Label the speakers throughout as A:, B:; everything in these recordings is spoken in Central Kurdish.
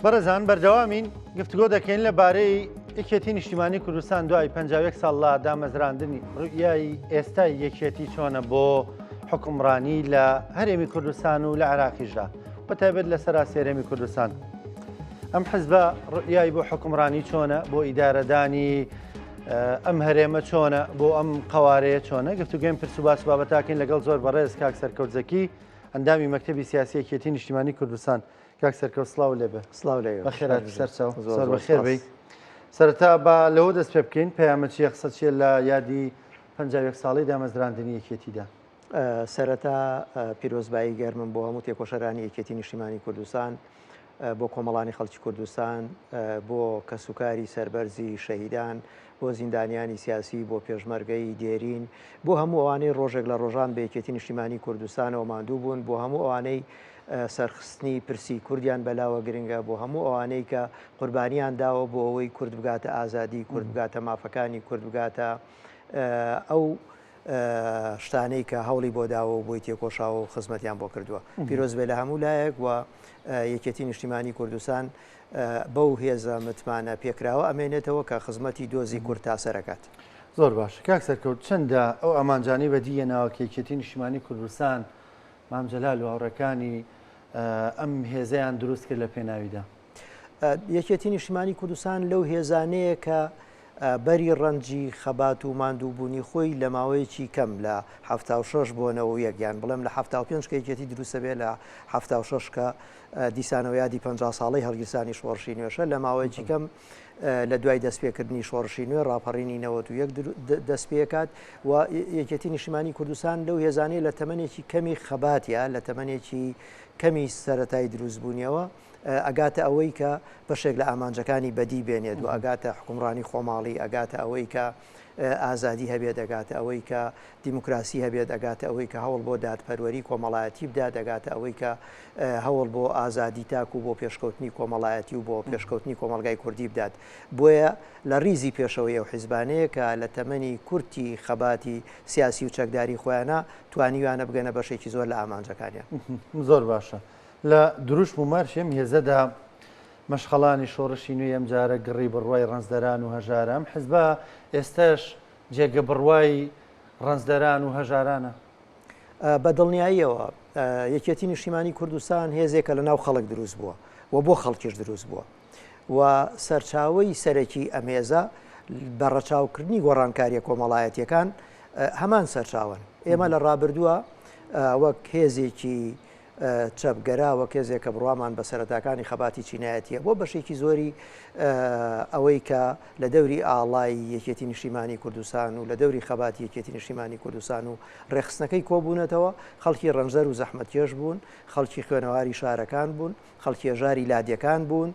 A: بەڕێزان بەردەوامین گفتگۆ دەکەین لەبارەی یەکێتی نیشتیمانی کوردستان دوای 51 ساڵ لە دامەزراندنی ڕوئیای ئێستای یەکێتی چۆنە بۆ حکومڕانی لە هەرێمی کوردستان و لە عێراقیشدا بەتایبەت لە سەراسێرەمی کوردستان. ئەم حزبە ڕوئیای بۆ حکومڕانی چۆنە، بۆ ئیدارەدانی ئەم هەرێمە چۆنە، بۆ ئەم قوارەیە چۆنە. گفتوگوین پرس و باس بابەتاکەین لەگەڵ زۆر بەڕێز کاک سەرکەوتزەکی ئەندامی مەکتەبی سیاسی یەکێتی نیشتیمانی کوردستان. کاک سەرکەوت سڵاو لێبێ.
B: سڵاو لێ
A: بەخێرات سەرچاو زۆر بەخێر بی. سەرەتا بە لەوە دەست پێ بکەین پەیامە چیە قسە چیە لە یادی 51 ساڵی دامەزراندنی یەکێتیدا.
B: سەرەتا پیرۆزبایی گەرمم بۆ هەموو تێکۆشەرانی یەکێتی نیشتیمانی کوردستان، بۆ کۆمەڵانی خەڵکی کوردستان، بۆ کەسوکاری سەربەرزی شەهیدان، بۆ زیندانیانی سیاسی، بۆ پێشمەرگەی دێرین، بۆ هەموو ئەوانەی ڕۆژێک لە ڕۆژان بە یەکێتی نیشتیمانی کوردستانەوە ماندوو بوون، بۆ هەموو ئەوانەی سەرخستنی پرسی کوردیان بەلاوە گرنگە، بۆ هەموو ئەوانەی کە قوربانیان داوە بۆ ئەوەی کورد بگاتە ئازادی، کورد بگاتە مافەکانی، کورد بگاتە ئەو شتانەی کە هەوڵی بۆ داوە و بۆی تێکۆشاوە و خزمەتیان بۆ کردووە. پیرۆزبێ لە هەموو لایەک و یەکێتی نیشتیمانی کوردستان بەو هێزە متمانە پێکراوە ئەمێنێتەوە کە خزمەتی دۆزی کورد تا سەرەکات.
A: زۆر باش. کاک سەرکەوت چەندە ئەو ئەمانجانی بەدیهێناوە کە یەکێتی نیشتیمانی کوردستان مام جەلال و هاوڕەکانی ئەم هێزەیان دروست کرد لە پێناویدا.
B: یەکێتی نیشتیمانی کوردستان لەو هێزانەیە کە بەری ڕەنجی خەبات و ماندووبوونی خۆی لە ماوەیەکی کەم لە 76 بۆنەوە یەکیان بڵێم لە 75 کە یەکێتی دروستە بێ لە 76 کە دیسانەوە یادی 50 ساڵەی هەڵگیرسانی شۆڕشی نوێشە لە ماوەیەکی کەم لە دوای دەستپێکردنی شۆڕشی نوێ ڕاپەڕینی 91 دەست پێکات و یەکێتی نیشتیمانی کوردستان لەو هێزانەیە لە تەمەنێکی کەمی خەباتە لە تەمەنێکی کەمی سەرەتای دروستبوونیەوە ئەگاتە ئەوەی کە بەشێک لە ئامانجەکانی بەدی بێنێت و ئەگاتە حکومڕانی خۆماڵی، ئەگاتە ئەوەی کە ئازادی هەبێت، ئەگاتە ئەوەی کە دیموکراسی هەبێت، ئەگاتە ئەوەی کە هەوڵ بۆ دادپەروەری کۆمەڵایەتی بدات، ئەگاتە ئەوەی کە هەوڵ بۆ ئازادی تاک و بۆ پێشکەوتنی کۆمەڵایەتی و بۆ پێشکەوتنی کۆمەلگای کوردی بدات. بۆیە لە ریزی پێشەوەی ئەو حیزبانەیە کە لە تەمەنی کورتی خەباتی سیاسی و چەکداری خۆیانە توانیوانە بگەنە بەشێکی زۆر لە ئامانجەکانیان.
A: زۆر باشە. لە دروشت و مارشێم هێزەدا مەشخەڵانی شۆڕشی نوێی ئەم جارە گڕی بڕوای ڕەنزدەران و هەژاران حزبە ئێستاش جێگە بڕوای ڕەنزدەران و هەژارانە.
B: بە دڵنیاییەوە یەکێتی نیشتیمانی کوردستان هێزێکە لە ناو خەڵک دروست بووە و بۆ خەڵکیش دروست بووە و سەرچاوی سەرەکی ئەم هێزە بە ڕەچاوکردنی گۆڕانکاریە کۆمەڵایەتیەکان هەمان سەرچاون. ئێمە لە ڕابردووە وەک هێزێکی چەپگەرا وە کێزێک کە بڕوامان بە سەرەتاکانی خەباتی چینایەتیە بۆ بەشێکی زۆری ئەوەی کە لە دەوری ئاڵای یەکێتی نیشتیمانی کوردستان و لە دەوری خەباتی یەکێتی نیشتیمانی کوردستان و ڕێخستنەکەی کۆبوونەتەوە خەڵکی ڕەنجەر و زەحمەتکێش بوون، خەڵکی خوێنەواری شارەکان بوون، خەڵکی هێژاری لادیەکان بوون،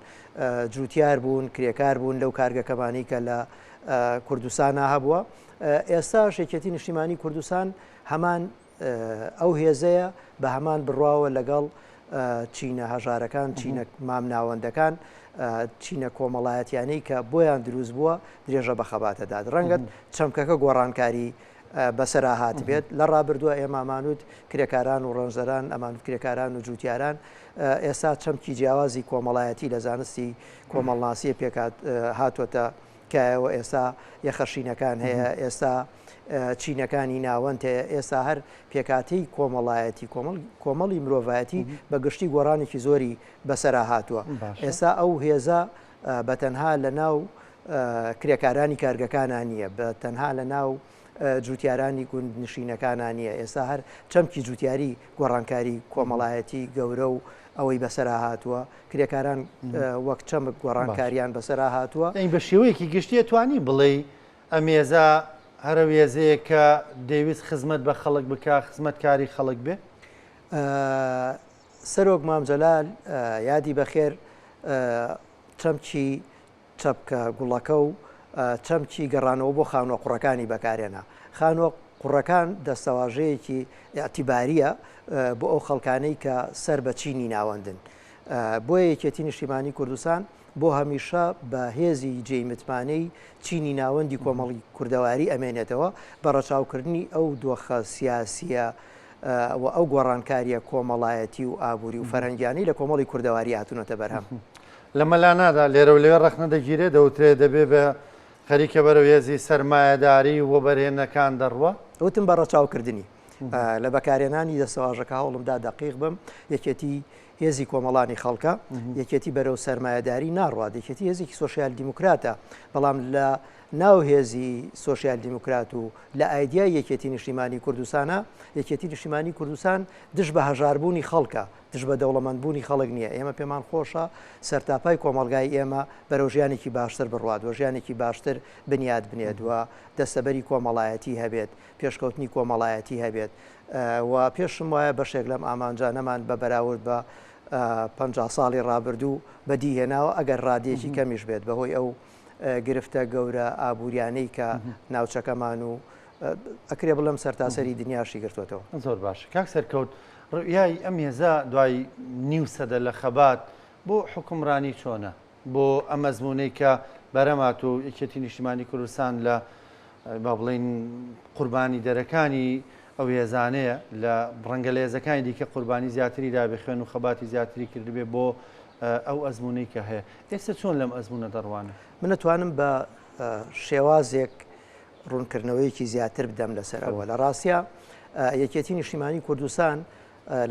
B: جوتیار بوون، کرێکار بوون لەو کارگەکەمانی کە لە کوردستانە هەبووە. ئێستاش یەکێتی نیشتیمانی کوردستان هەمان ئەو هێزەیە بە هەمان بڕواوە لەگەڵ چینە هەژارەکان، چینە مامناوەندەکان، چینە کۆمەڵایەتیانەی کە بۆیان دروست بووە درێژە بە خەباتەدات. ڕەنگەت چەمکەکە گۆڕانکاری بەسەرا هات بێت. لە ڕابردووە ئێمامانوت کرێکاران و ڕەنجەران، ئەمانوت کرێکاران و جوتیاران ئێستا چەمکی جیاوازی کۆمەڵایەتی لە زانستی کۆمەڵناسیە پێکات هاتوۆتە کایەوە. ئێستا یەخەشینەکان هەیە، ئێستا چینەکانی ناوەند هەیە، ئێستا هەر پێکاتی کۆمەڵایەتی کۆمەڵی مرۆڤایەتی بە گشتی گۆڕانێکی زۆری بەسەرا هاتووە. ئێستا ئەو هێزە بە تەنها لە ناو کرێکارانی کارگەکانان نییە، بە تەنها لە ناو جوتیارانی گوندنشینەکانان نییە. ئێستا هەر چەمکی جوتیاری گۆڕانکاری کۆمەڵایەتی گەورە و ئەوەی بەسەرا هاتووە، کرێکاران وەک چەمک گۆڕانکاریان بەسەرا هاتووە.
A: بە شێوەیەکی گشتیە توانی بڵێ ئەمێزە هەرە وێزەیە کە دەیویست خزمەت بە خەڵک بکە، خزمەتکاری خەڵک بێ.
B: سەرۆک مام جەلال یادی بەخێر چەمکی چەپکە گوڵەکە و چەمکی گەڕانەوە بۆ خانووە قوڕەکانی بەکارێنا. خانووە قوڕەکان دەستەواژەیەکی ئەتیباریە بۆ ئەو خەڵکانەی کە سەر بە چینی ناوەندن. بۆیە یەکێتی نیشتیمانی کوردستان بۆ هەمیشە بە هێزی جێی متمانەی چینی ناوەندی کۆمەڵی کوردەواری ئەمێنێتەوە بە ڕەچاوکردنی ئەو دۆخە سیاسیە و ئەو گۆڕانکاریە کۆمەڵایەتی و ئابووری و فەرهەنگیانی لە کۆمەڵی کوردەواری هاتوونەتە بەرهەم.
A: لە مەلانادا لێرە و لێوێ ڕخنە دەگیرێت دەوترێت دەبێ بە خەریکە بەرەو هێزی سەرمایەداری و بەرهێنەکان دەڕوە
B: وتم بە ڕەچاوکردنی لە بەکارێنانی دەسەواژەکە هەوڵمدا دەقیق بم یەکێتی هێزی کۆمەڵانی خەڵکە یەکێتی بەرەو سەرمایەداری ناڕوات یەکێتی هێزێکی سۆشیال دیموکراتە بەڵام لە ناو هێزی سۆشیال دیموکرات و لە ئایدیای یەکێتی نیشتیمانی کوردستانە یەکێتی نیشتیمانی کوردستان دش بە هەژاربوونی خەڵکە دش بە دەوڵەمەندبوونی خەڵک نییە ئێمە پێمان خۆشە سەرتاپای کۆمەلگای ئێمە بەرەو ژیانێکی باشتر بڕوات و ژیانێکی باشتر بنیاد بنێت وە دەستەبەری کۆمەڵایەتی هەبێت پێشکەوتنی کۆمەڵایەتی هەبێت و پێشم وایە بەشێک لەم ئامانجانەمان بە بەراورد بە 50 ساڵی ڕابردوو بەدیهێناوە ئەگەر ڕادێکی کەمیش بێت بەهۆی ئەو گرفتە گەورە ئابوووریانەی کە ناوچەکەمان و ئەکرێ بڵم سەرتاسەری دنیاشی گرتوێتەوە
A: زۆر باش کاک سەرکەوت ڕویای ئەم هێزە دوای نیو سەدە لە خەبات بۆ حکومڕانی چۆنە بۆ ئەم مەزمونەی کە بەرەمات و یەکێتی نیشتیمانی کوردستان لە با بڵین قوربانی دەرەکانی ئەو هێزانەیە لە ڕەنگە لە هێزەکانی دیکە قوربانی زیاتری دابخوێن و خەباتی زیاتری کردبێ بۆ ئەو ئەزمونەی کە هەیە ئێستا چۆن لەم ئەزمونە دەڕوانە
B: من نتوانم بە شێوازێک ڕوونکردنەوەیەکی زیاتر بدەم لەسەرەوە لە ڕاستە یەکێتی نیشتیمانی کوردستان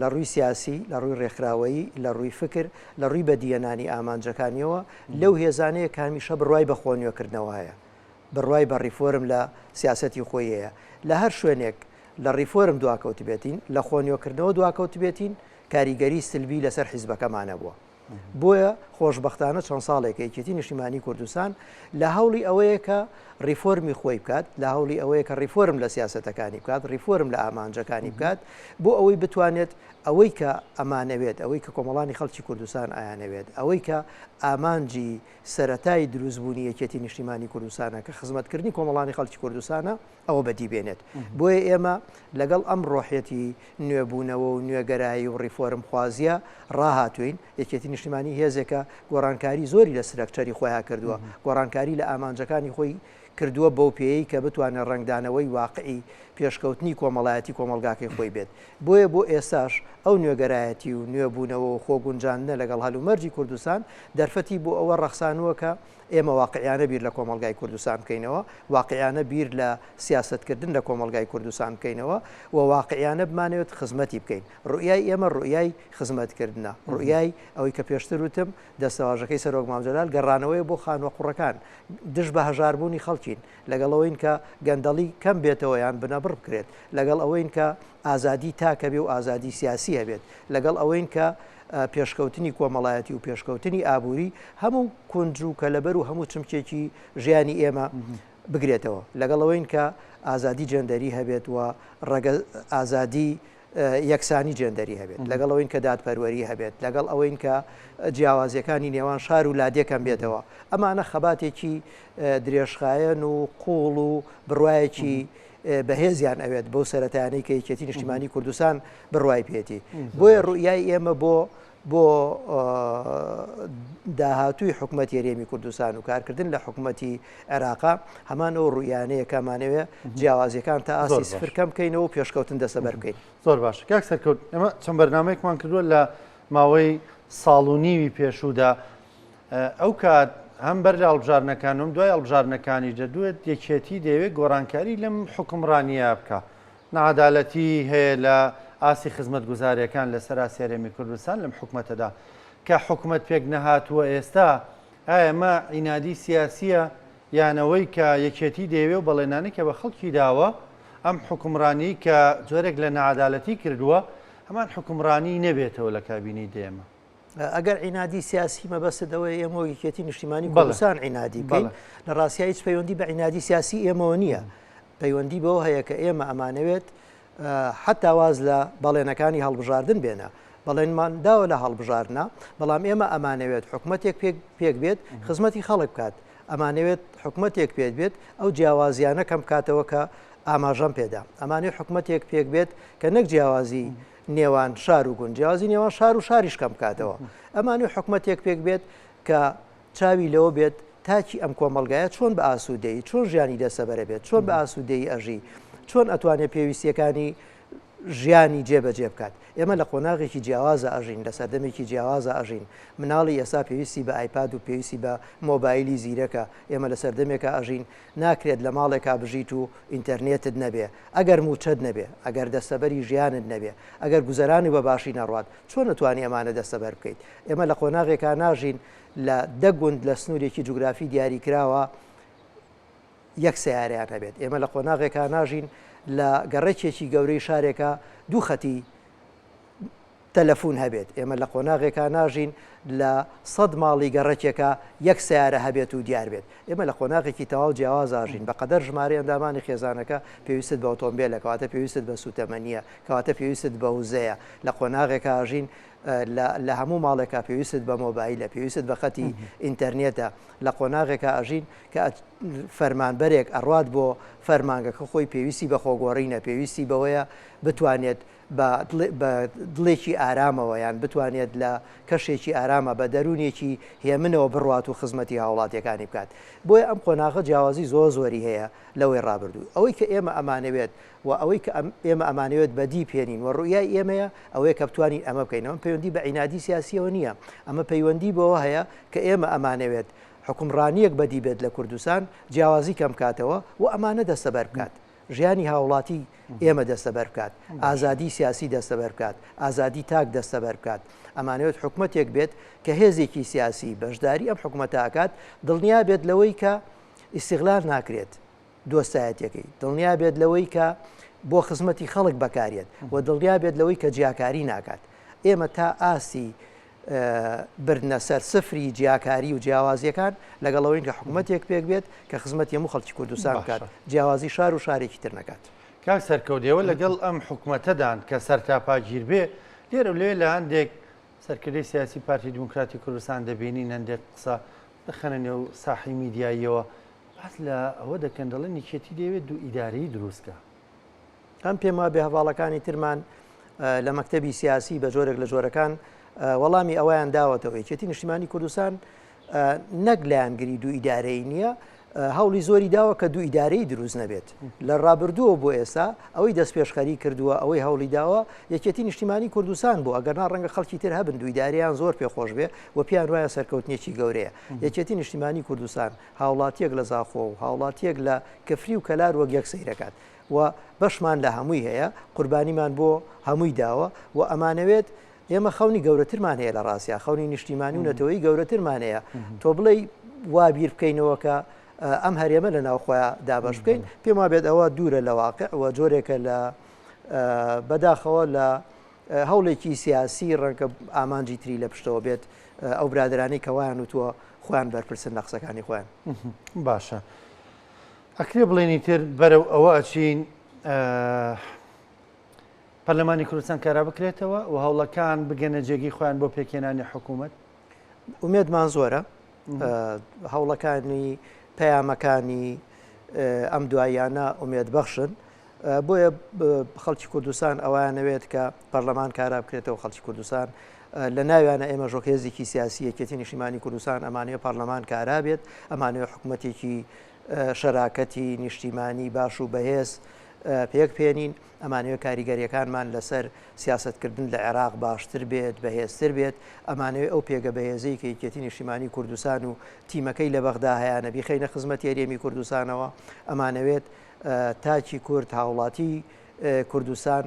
B: لە ڕووی سیاسی لە ڕووی ڕێکخراوەیی لە ڕووی فکر لە ڕووی بەدیێنانی ئامانجەکانیەوە لەو هێزانەیە کامیشە بڕوای بە خۆنیۆکردنەوە هەیە بڕوای بە ڕیفۆرم لە سیاسەتی خۆی هەیە لە هەر شوێنێک لە ڕیفۆرم دواکەوت بێتین لە خۆنیۆکردنەوە دواکەوت بێتین کاریگەری سلبی لەسەر حیزبەکەمانە بووە بۆیە خۆشببختانە چەند ساڵێک یەکێتی نیشتیمانی کوردستان لە هەوڵی ئەوەیە کە ریفۆرمی خۆی بکات لە هەوڵی ئەوەیە کە ریفۆرم لە سیاسەتەکانی بکات ریفۆرم لە ئامانجەکانی بکات بۆ ئەوەی بتوانێت ئەوەی کە ئەمانەوێت ئەوەی کە کۆمەڵانی خەڵکی کوردستان ئایانەوێت ئەوەی کە ئامانجی سەرەتای دروستبوونی یەکێتی نیشتیمانی کوردستانە کە خزمەتکردنی کۆمەڵانی خەڵکی کوردستانە ئەوە بەدیبێنێت بۆیە ئێمە لەگەڵ ئەم ڕۆحەتی نوێبوونەوە و نوێگەرایی و ریفۆرم خوازیە ڕاهاتوین یەکێتی نیشتیمانی هێزێکە گۆڕانکاری زۆری لە سرەکچەری خۆیان کردووە گۆڕانکاری لە ئامانجەکانی خۆی کردووە بەو پێی کە بتوانێت ڕنگدانەوەی واقعی پێشکەوتنی کۆمەڵایەتی کۆمەلگاکەی خۆی بێت بۆیە بۆ ئێستاش ئەو نوێگەرایەتی و نوێبوونەوە و خۆگونجاندنە لەگەڵ هەلومەرجی کوردستان دەرفەتی بۆ ئەوە ڕەخسانووە کە ئێمە واقعیانە بیر لە کۆمەلگای کوردستان بکەینەوە واقعیانە بیر لە سیاستکردن لە کۆمەلگای کوردستان بکەینەوە و واقعیانە بمانەوێت خزمەتی بکەین ڕوئای ئێمە ڕوئای خزمەتکردنە ڕوئای ئەوەی کە پێشتر وتم دەستەواژەکەی سەرۆک مامجلال گەڕانەوەی بۆ خانوە قوڕەکان دش بە هەژاربوونی خەڵکین لەگەڵ ئەوەین کە گەندەڵی کەم بێتەوە یان بنەبڕ بکرێت لەگەڵ ئەوەین کە ئازادی تاکە بێ و ئازادی سیاسی هەبێت لەگەڵ ئەوەین کە پێشکەوتنی کۆمەڵایەتی و پێشکەوتنی ئابووری هەموو کونج و کەلەبەر و هەموو چمکێکی ژیانی ئێمە بگرێتەوە لەگەڵ ئەوەین کە ئازادی جەندەری هەبێت و ڕەگە ئازادی یەکسانی جێندەری هەبێت لەگەڵ ئەوەین کە دادپەروەری هەبێت لەگەڵ ئەوەین کە جیاوازیەکانی نێوان شار و لادێکم بێتەوە ئەمانە خەباتێکی درێژخایەن و قوڵ و بڕایەکی بەهێزیان ئەوێت بەو سەرەتایانەی کە یەکێتی نیشتیمانی کوردستان بڕوای پێێتی بۆیە ڕوئای ئێمە بۆ داهاتووی حکومەت یاریێمی کوردستان و کارکردن لە حکوومەتی عێراقا هەمانەوە ڕوئیانەیە کەمانەوێ جیاوازیەکان تا ئاسی سفرکەم بکەینەوە و پێشکەوتن دەسەبەر بکەین
A: زۆر باش کاک سەرکەوت ئێمە چەند بەرنامەیەکمان کردووە لە ماوەی ساڵ و نیوی پێشوودا ئەو کات هەم بەر لە هەڵبژارنەکانم دوای هەڵبژارنەکانی دەدوێت یەکێتی دەیەوێت گۆڕانکاری لەم حکومڕانیە بکە نەعەدالەتی هەیە لە ئاسی خزمەت گوزاریەکان لە سەراستی هەرێمی کوردستان لەم حکومەتەدا کە حکومەت پێک نەهاتووە ئێستا ئایا ئەمە عینادی سیاسیە یانەوەی کە یەکێتی دەیەوێت و بەڵێنانی کە بە خەڵکی داوە ئەم حکومڕانی کە جۆرێک لە نەعەدالەتی کردووە هەمان حکومڕانی نەبێتەوە لە کابینەی دێمە
B: ئەگەر عینادی سیاسی مەبەستەوەی ئێمە یەکێتی نیشتیمانی کوردستان عینادی بکەین لە ڕاستیە هیچ پەیوەندی بە عینادی سیاسی ئێمەوە نییە پەیوەندی بەوە هەیە کە ئێمە ئەمانەوێت حتا واز لە بەڵێنەکانی هەڵبژاردن بێنە بەڵێنمان داوە لە هەڵبژارنە بەڵام ئێمە ئەمانەوێت حکومەتێک پێک بێت خزمەتی خەڵک بکات ئەمانەوێت حکومەتێک پێت بێت ئەو جیاوازیانە کەم بکاتەوە کە ئاماژەم پێدا ئەمانێت حکومەتێک پێک بێت کە نەک جیاوازی نێوان شار و گوند جیاوازی نێوان شار و شاریش کەم بکاتەوە ئەمانێت حکومەتێک پێک بێت کە چاوی لەوە بێت تاکی ئەم کۆمەلگایە چۆن بە ئاسوودەی چۆن ژیانی دەسەبەرە بێت چۆن بە ئاسوودەی ئەژی چۆن ئەتوانێت پێویستیەکانی ژیانی جێبەجێ بکات. ئێمە لە قۆناغێکی جیاوازە ئەژین، لە سەردەمێکی جیاوازە ئەژین. مناڵی ئێستا پێویستی بە ئایپاد و پێویستی بە مۆبایلی زیرەکە. ئێمە لە سەردەمێکە ئەژین، ناکرێت لە ماڵێکا بژیت و ئینتەرنێتت نەبێ، ئەگەر موچەت نەبێ، ئەگەر دەستەبەری ژیانت نەبێ، ئەگەر گوزەرانی بە باشی نەڕات، چۆن نتوانانی ئەمانە دەستەبەر بکەیت؟ ئێمە لە قۆناغێکا ناژین لە دەگوند لە سنوورێکی جوگرافی دیاریکراوە یەک سیارەیان هەبێت. ئێمە لە قۆناغێکا ناژین لە گەڕێکێکی گەورەی شارێکە دوو خەتی تەلەفۆن هەبێت. ئێمە لە قۆناغێکا ناژین لە 100 ماڵی گەڕێکێکە یەک سیارە هەبێت و دیار بێت. ئێمە لە قۆناغێکی تەواو جیاواز ئاژین. بەقەدەر ژمارە ئەندامانی خێزانەکە پێویستت بە ئۆتۆمبیلە، کەواتە پێویستت بە سوتەمەنیە، کەواتە پێویستت بە وزەیە. لە قۆناغێکە ئاژین لە هەموو ماڵێکە پێویستت بە مۆبایلە، پێویستت بە خەتی ئینتەرنێتە. لە قۆناغێکە ئاژین کە فەرمانبەرێک ئەڕوات بۆ فەرمانگەکە خۆی پێویستی بە خۆگۆڕینە، پێویستی بەوەیە بتوانێت بە دڵێکی ئارامەوە یان بتوانێت لە کەشێکی ئارامە بە دەرونێکی هێمنەوە بڕوات و خزمەتی هاوڵاتیەکانی بکات. بۆیە ئەم قۆناغە جیاوازی زۆری هەیە لەوەی ڕابردوو. ئەوەی کە ئێمە ئەمانەوێت و ئەوەی کە ئێمە ئەمانەوێت بەدی پێنین و ڕوئای ئێمەیە ئەوەیە کە بتوانین ئەمە بکەینەوە. پەیوەندی بە عینادی سیاسیەوە نییە، ئەمە پەیوەندی بەوە هەیە کە ئێمە ئەمانەوێت حکومڕانیەک بەدی بێت لە کوردستان، جیاوازی کەم کاتەوە و ئەمانە دەستەبەر بکات. ژیانی هاوڵاتی ئێمە دەستەبەر بکات، ئازادی سیاسی دەستەبەر بکات، ئازادی تاک دەستەبەر بکات. ئەمانەوێت حکوومەتێک بێت کە هێزێکی سیاسی بەشداری ئەم حکوومەتاکات، دڵنیا بێت لەوەی کە ئیستیغلال ناکرێت دۆستایەتەکەی، دڵنیا بێت لەوەی کە بۆ خزمەتی خەڵک بەکارێت و دڵنیا بێت لەوەی کە جیاکاری ناکات. ئێمە تا ئاسی بردنە سەر سفری جیاکاری و جیاوازیەکان لەگەڵەوەی کە حکوومەتێک پێک بێت کە خزمەتی هەموو خەڵکی کوردستان بکات، جیاوازی شار و شارێکی تر نەکات.
A: کاک سەرکەوتەوە لەگەڵ ئەم حکوومەتەدان کە سەرتاپاگیر بێ لێرە لێ لە هەندێک سەرکردەی سیاسی پارتی دیموکراتی کوردستان دەبینین هەندێک قسە دەخەنە نێو ساحی میدیاییەوە بەس لە ئەوە دەکەن دەڵێن یەکێتی دەوێت دوو ئیدارەی دروستکە.
B: ئەم پێم وابێ هەواڵەکانی ترمان لە مەکتەبی سیاسی بە جۆرێک لە جۆرەکان وەڵامی ئەویان داوەتەوە. یەکێتی نیشتیمانی کوردستان نەک لایەنگری دوو ئیدارەی نییە، هەوڵی زۆری داوە کە دوو ئیدارەی دروست نەبێت. لە ڕابردووە بۆ ئێستا ئەوەی دەست پێشخەری کردووە، ئەوەی هەوڵی داوە یەکێتی نیشتیمانی کوردستان بوو. ئەگەرنا ڕەنگە خەڵکی تر هەبن دوو ئیدارەیان زۆر پێخۆش بێ و پیان وایە سەرکەوتنێکی گەورەیە. یەکێتی نیشتیمانی کوردستان هاوڵاتیەک لە زاخۆ و هاوڵاتیەک لە کەفری و کەلار وەک یەک سەیرەکات و بەشمان لە هەمووی هەیە، قوربانیمان بۆ هەمووی داوە و ئەمانەوێت ئێمە خەونی گەورەترمان هەیە لە ڕاستیا، خەونی نیشتیمانی و نەتەوەی گەورەترمان هەیە. تۆ بڵێ وابیر بکەینەوە کە ئەم هەرێمە لە ناوخۆیان دابش بکەین، پێم وابێت ئەوە دوورە لە واقع و جۆرێکە لە بەداخەوە لە هەوڵێکی سیاسی ڕەنگە ئامانجی تری لە پشتەوە بێت ئەو برادرانەی کەوایان وتووە خۆیان بەرپرسن لە قسەکانی خۆیان.
A: باشە ئەکرێ بڵێنی تر بەرەو ئەوە ئەچین پەرلەمانی کوردستان کارا بکرێتەوە و هەوڵەکان بگەنە جێگی خۆیان بۆ پێکێنانی حکوومەت؟
B: ئومێدمان زۆرە، هەوڵەکانی پەیامەکانی ئەم دواییانە ئومێد بەخشن، بۆیە خەڵکی کوردستان ئەوانەوێت کە پەرلەمان کارا بکرێتەوە. خەڵکی کوردستان لە ناویانە ئێمە ژۆکێزێکی سیاسی یەکێتی نیشتیمانی کوردستان ئەمانەیە پەرلەمان کارا بێت، ئەمانەوێت حکوومەتێکی شەراکەتی نیشتیمانی باش و بەهێز پێک پێنین، ئەمانەوێت کاریگەریەکانمان لەسەر سیاستکردن لە عێراق باشتر بێت، بەهێزتر بێت، ئەمانەوێت ئەو پێگە بەهێزەی کە یەکێتی نیشتیمانی کوردستان و تیمەکەی لە بەغدا هەیەە بیخەینە خزمەتی هەرێمی کوردستانەوە. ئەمانەوێت تاکی کورد هاوڵاتی کوردستان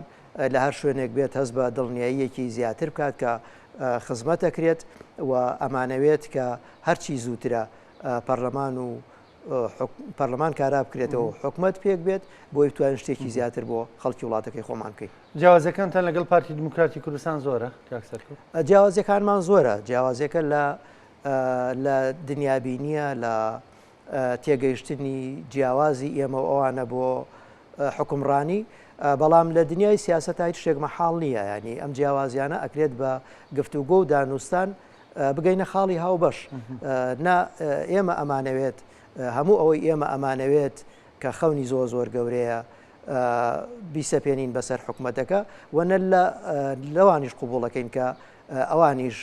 B: لە هەر شوێنێک بێت هەست بە دڵنیاییەکی زیاتر بکات کە خزمەت دەکرێت و ئەمانەوێت کە هەرچی زووترە پەرلەمان کارا بکرێتەوە حکومەت پێک بێت بۆی بتوانین شتێکی زیاتر بۆ خەڵکی وڵاتەکەی خۆمان بکەین.
A: جیاوازەکانتان لەگەڵ پارتی دیموکراتی کوردستان زۆرە کاک سەرکەوت؟
B: جیاوازەکانمان زۆرە، جیاوازەکە لە دنیابینیە لە تێگەیشتنی جیاوازی ئێمە ئەوانە بۆ حکومڕانی، بەڵام لە دنیای سیاسەت هیچ شتێک مەحاڵ نییە. ینی ئەم جیاوازیانە ئەکرێت بە گفتوگۆ و دانوستان بگەینە خاڵی هاوبەش. ئێمە ئەمانەوێت هەموو ئەوەی ئێمە ئەمانەوێت کە خەونی زۆر گەورەیە بیسەپێنین بەسەر حکوومەتەکە وەنە لەوانیش قوبوڵەکەین کە ئەوانیش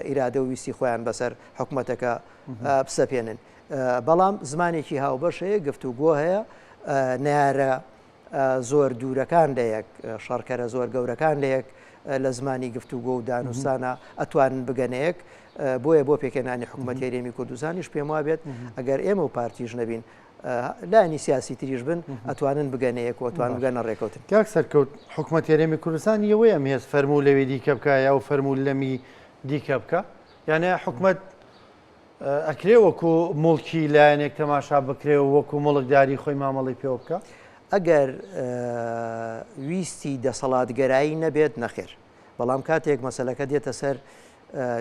B: ئیرادە و ویستی خۆیان بەسەر حکوومەتەکە بسەپێنن. بەڵام زمانێکی هاوبەش هەیە، گفتوگۆ هەیە، نارە زۆر دوورەکان لە یەک شەڕکەرە زۆر گەورەکان لە یەک لە زمانی گفتوگۆ و دانوستانە ئەتوانن بگەنەیەک بۆیە بۆ پێکەنانی حکوومەت هێرێمی کوردستانیش پێم وا بێت ئەگەر ئێمە و پارتیژ نەبین لانی سیاسی تریش بن ئەتوانن بگەنەیەک و ئەتوان بگەنە ڕێکەوتن
A: کاک سەرکەوت حکوومەت هێرێمی کوردستان یەوەیە هێز فەرموو لەوێ دیکە بکە یا و فەرموو لەمی دیکە بکە یانە حکوومەت ئەکرێ وەکو مڵکی لایەنێک تەماشا بکرێ و وەکو مڵکداری خۆی مامەڵی پێوە بکە
B: ئەگەر ویستی دەسەڵاتگەرایی نەبێت نەخێر بەڵام کاتێک مەسەلەکە دێتە سەر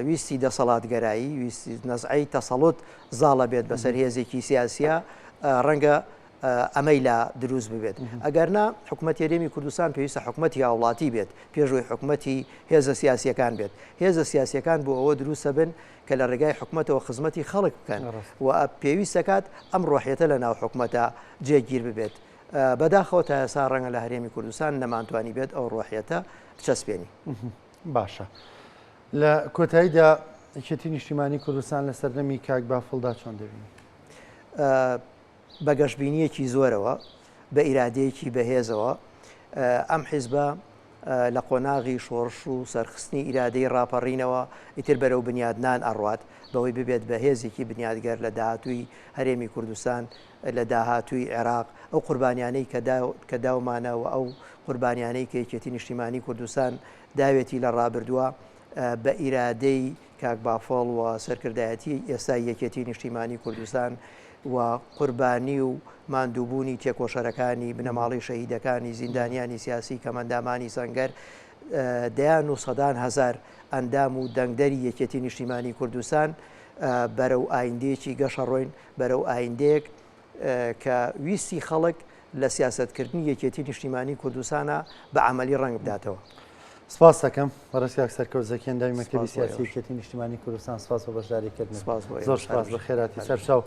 B: ویستی دەسەڵاتگەرایی ویستی نەزعی تەسەڵوت زاڵە بێت بەسەر هێزێکی سیاسیە ڕەنگە ئەمەی لا دروست ببێت ئەگەرنا حکوومەت هێرێمی کوردستان پێویستە حکوومەتی هاوڵاتی بێت پێشوەی حکوومەتی هێزە سیاسیەکان بێت هێزە سیاسیەکان بۆ ئەوە دروستە بن کە لە ڕێگای حکوومەتەوە خزمەتی خەڵک بکەن و پێویستە کات ئەم ڕۆحیەتە لە ناو حکوومەتە جێگیر ببێت بەداخەوە تا ئێستا ڕەنگە لە هەرێمی کوردستان نەمانتوانی بێت ئەو ڕۆحیەتە بچەسپێنی
A: باشە لە کۆتاییدا یەکێتی نیشتیمانی کوردستان لە سەردەمی کاک بافڵدا چۆن دەبینی
B: بە گەشتبینیەکی زۆرەوە بە ئیرادەیەکی بەهێزەوە ئەم حیزبە لە قۆناغی شۆڕش و سەرخستنی ئیرادەی ڕاپەڕینەوە ئیتر بەرەو بنیادنان ئەڕوات بەوەی ببێت بەهێزێکی بنیادگەر لە داهاتووی هەرێمی کوردستان لە داهاتووی عێراق ئەو قوربانیانەی کە داومانەوە ئەو قوربانیانەی کە یەکێتی نیشتیمانی کوردستان داوێتی لە ڕابردووە بە ئیرادەی کاک بافۆڵ و سەرکردایەتی ئێستا یەکێتی نیشتیمانی کوردستان و قوربانی و ماندووبوونی تێکۆشەرەکانی بنەماڵی شەهیدەکانی زیندانیانی سیاسی کەمەندامانی سەنگەر دەیان و سەدان هەزار ئەندام و دەنگدەری یەکێتی نیشتیمانی کوردستان بەرەو ئایندەیەکی گەشەڕۆین بەرەو ئایندەیەک کە ویستی خەڵک لە سیاستکردنی یەکێتی نیشتیمانی کوردستانە بە عملی ڕنگ بداتەوە.
A: سپاس دەکەم بەڕێزی سەرکەوت زەکیەنداوی مەکتەبی سیاسی یەکێتی نیشتیمانی کوردستان سپاس بۆ بەشداریکردن زۆر سپاس بە خێراتی سەرچاو